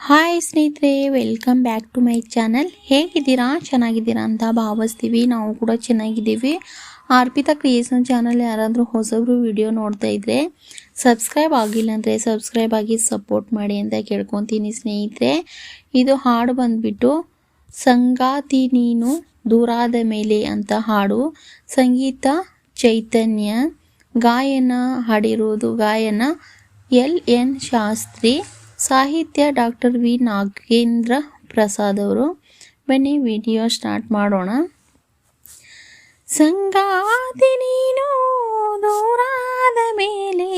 Hi ಸ್ನೇಹಿತರೆ, welcome back to my channel. ಹೇಗಿದ್ದೀರಾ? ಚೆನ್ನಾಗಿದ್ದೀರಾ ಅಂತ ಭಾವಿಸ್ತೀವಿ. ನಾವು ಕೂಡ ಚೆನ್ನಾಗಿದ್ದೀವಿ. ಅರ್ಪಿತಾ ಕ್ರಿಯೇಷನ್ ಚಾನಲ್ ಯಾರಾದರೂ ಹೊಸಬ್ರು ವಿಡಿಯೋ ನೋಡ್ತಾ ಇದ್ರೆ ಸಬ್ಸ್ಕ್ರೈಬ್ ಆಗಿಲ್ಲ ಅಂದರೆ ಸಬ್ಸ್ಕ್ರೈಬ್ ಆಗಿ ಸಪೋರ್ಟ್ ಮಾಡಿ ಅಂತ ಕೇಳ್ಕೊತೀನಿ ಸ್ನೇಹಿತರೆ. ಇದು ಹಾಡು ಬಂದ್ಬಿಟ್ಟು ಸಂಗಾತಿ ನೀನು ದೂರಾದ ಮೇಲೆ ಅಂತ ಹಾಡು. ಸಂಗೀತ ಚೈತನ್ಯ, ಗಾಯನ ಗಾಯನ LN ಶಾಸ್ತ್ರಿ, ಸಾಹಿತ್ಯ ಡಾಕ್ಟರ್ ವಿ ನಾಗೇಂದ್ರ ಪ್ರಸಾದ್ ಅವರು. ಬನ್ನಿ ವಿಡಿಯೋ ಸ್ಟಾರ್ಟ್ ಮಾಡೋಣ. ಸಂಗಾತಿ ನೀನು ದೂರಾದ ಮೇಲೆ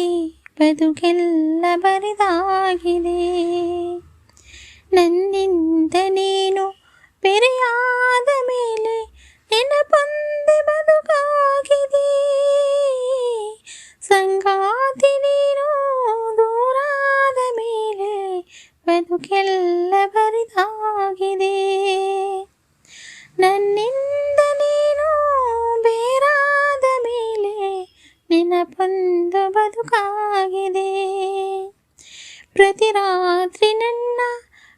ಬದುಕೆಲ್ಲ ಬರಿದಾಗಿದೆ, ನನ್ನಿಂದ ನೀನು ಬೆರೆಯಾದ ಮೇಲೆ ನೆನಪೊಂದೆ ಬದುಕಾಗಿದೆ. ಸಂಗಾತಿ ನೀನು ದೂರಾದ ಮೇಲೆ ಬದುಕೆಲ್ಲ ಬರಿದಾಗಿದೆ, ನನ್ನಿಂದ ನೀನು ಬೇರಾದ ಮೇಲೆ ನೆನಪೊಂದು ಬದುಕಾಗಿದೆ. ಪ್ರತಿ ರಾತ್ರಿ ನನ್ನ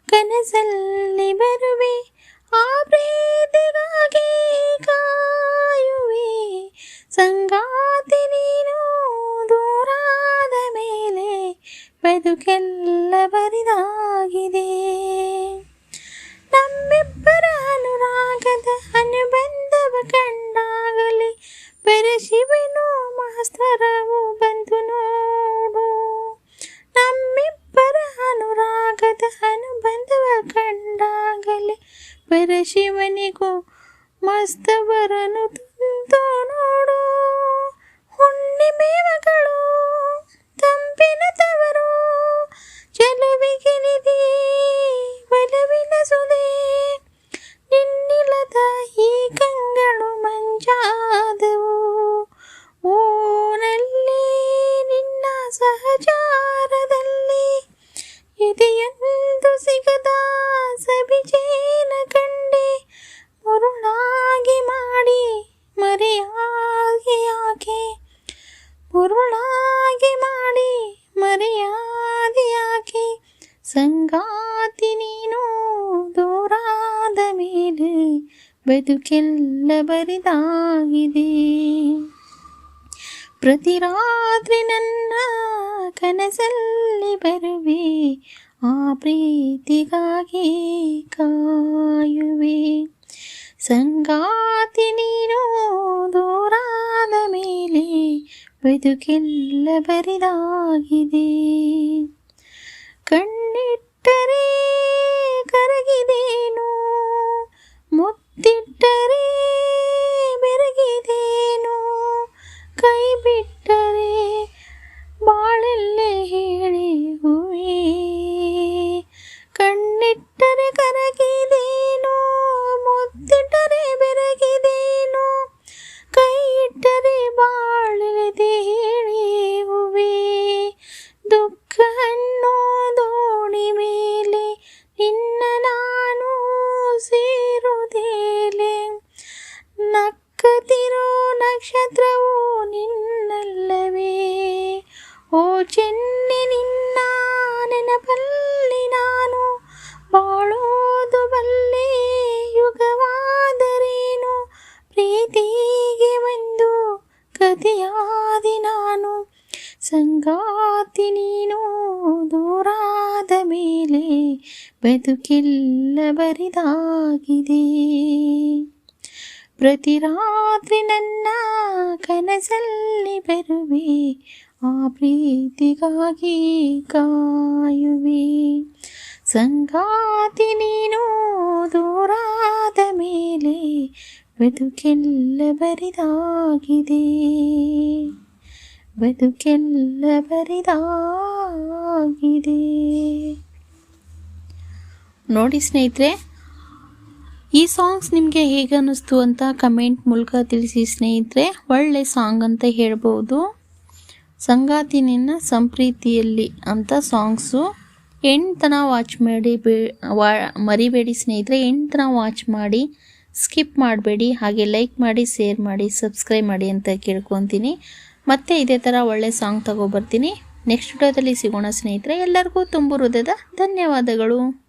ಕನಸಲ್ಲಿ ಬರುವೆ, ಆ ಪ್ರೀತಿಗಾಗಿ ಕಾಯುವೆ. ಸಂಗಾತಿ ನೀನು ದೂರಾದ ಮೇಲೆ ಬದುಕೆಲ್ಲ ಬರಿದಾಗಿದೆ. ನಮ್ಮಿಬ್ಬರ ಅನುರಾಗದ ಅನುಬಂಧವ ಕಂಡಾಗಲೇ ಪರಶಿವನು ಮಾಸ್ತರವು ಬಂದು ನೋಡು. ನಮ್ಮಿಬ್ಬರ ಅನುರಾಗದ ಅನುಬಂಧವ ಕಂಡಾಗಲೇ ಪರಶಿವನಿಗೂ ಮಸ್ತವರನು ತಂದು ನೋಡು. ಹುಣ್ಣಿಮೆಗಳು ತಂಪಿನ ತವರು, ಚೆಲುವಿಗೆ ನಿಧಿ ಒಲವಿನ ಸುದೆ. ನಿನ್ನಿಲ್ಲದ ಈ ಕಂಗಳು ಮಂಜಾದವು, ಓನಲ್ಲಿ ನಿನ್ನ ಸಹಚಾರದಲ್ಲಿ ಇದೆಯೊಂದು ಸಿಗದ ಸಬಿಜೇನ ಕಂಡೆ. ಮುರುಳಾಗಿ ಮಾಡಿ ಮರೆಯಾಗಿ ಯಾಕೆ, ಮುರುಳಾಗಿ ಮಾಡಿ ಮರೆಯಾದಿ ಯಾಕೆ. ಸಂಗಾತಿ ನೀನು ದೂರಾದ ಮೇಲೆ ಬದುಕೆಲ್ಲ ಬರಿದಾಗಿದೆ. ಪ್ರತಿ ರಾತ್ರಿ ನನ್ನ ಕನಸಲ್ಲಿ ಬರುವೆ, ಆ ಪ್ರೀತಿಗಾಗಿ ಕಾಯುವೆ. ಸಂಗಾತಿ ನೀನು ದೂರಾದ ಮೇಲೆ ಬದುಕೆಲ್ಲ ಬರಿದಾಗಿದೆ. ಕಣ್ಣಿಟ್ಟರೆ ಕರಗಿದೇನು, ಮುತ್ತಿಟ್ಟರೆ ಬೆರಗಿದೇನು, ಕೈ ಬಿಟ್ಟರೆ ಬಾಳೆಲ್ಲೇ ಹೇಳಿ ಹೂವೇ. ಕಣ್ಣಿಟ್ಟರೆ ಕರಗಿದೇನು, ಮುತ್ತಿಟ್ಟರೆ ಬೆರಗಿದೇನು, ಕೈ ಇಟ್ಟರೆ ಬಾಳೆದೆ ಹೇಳಿ ಹೂವೇ. ದುಃಖ ಅನ್ನೋ ದೋಣಿ ಮೇಲೆ ನಿನ್ನ ನಾನು ಸೇರುವುದೇಲೆ, ನಕ್ಕತಿರೋ ನಕ್ಷತ್ರವು ನಿನ್ನಲ್ಲವೇ. ಓ ಚೆನ್ನಿ ನಿನ್ನ ನೆನಪಲ್ಲಿ ನಾನು ಬಾಳೋದು ಬಲ್ಲೆ, ಯುಗವಾದರೇನು ಪ್ರೀತಿಗೆ ಒಂದು ಕಥೆಯಾದಿ ನಾನು. ಸಂಗಾತಿ ನೀನು ದೂರಾದ ಮೇಲೆ ಬದುಕೆಲ್ಲ ಬರಿದಾಗಿದೆ. ಪ್ರತಿ ರಾತ್ರಿ ನನ್ನ ಕನಸಲ್ಲಿ ಬರುವೆ, ಆ ಪ್ರೀತಿಗಾಗಿ ಕಾಯುವೆ. ಸಂಗಾತಿ ನೀನು ದೂರಾದ ಮೇಲೆ ಬದುಕೆಲ್ಲ ಬರಿದಾಗಿದೆ, ಬದುಕೆಲ್ಲ ಬರಿದಾಗಿದೆ. ನೋಡಿ ಸ್ನೇಹಿತರೆ, ಈ ಸಾಂಗ್ಸ್ ನಿಮಗೆ ಹೇಗೆ ಅನ್ನಿಸ್ತು ಅಂತ ಕಮೆಂಟ್ ಮೂಲಕ ತಿಳಿಸಿ ಸ್ನೇಹಿತರೆ. ಒಳ್ಳೆ ಸಾಂಗ್ ಅಂತ ಹೇಳ್ಬೋದು. ಸಂಗಾತಿ ನಿನ್ನ ಸಂಪ್ರೀತಿಯಲ್ಲಿ ಅಂತ ಸಾಂಗ್ಸು ಎಂಟು ವಾಚ್ ಮಾಡಿ ಮರಿಬೇಡಿ ಸ್ನೇಹಿತರೆ. ಎಂಟು ವಾಚ್ ಮಾಡಿ, ಸ್ಕಿಪ್ ಮಾಡಬೇಡಿ. ಹಾಗೆ ಲೈಕ್ ಮಾಡಿ, ಶೇರ್ ಮಾಡಿ, ಸಬ್ಸ್ಕ್ರೈಬ್ ಮಾಡಿ ಅಂತ ಕೇಳ್ಕೊತೀನಿ. ಮತ್ತೆ ಇದೇ ಥರ ಒಳ್ಳೆ ಸಾಂಗ್ ತಗೊಬರ್ತೀನಿ. ನೆಕ್ಸ್ಟ್ ವಿಡಿಯೋದಲ್ಲಿ ಸಿಗೋಣ ಸ್ನೇಹಿತರೆ. ಎಲ್ಲರಿಗೂ ತುಂಬ ಹೃದಯದ ಧನ್ಯವಾದಗಳು.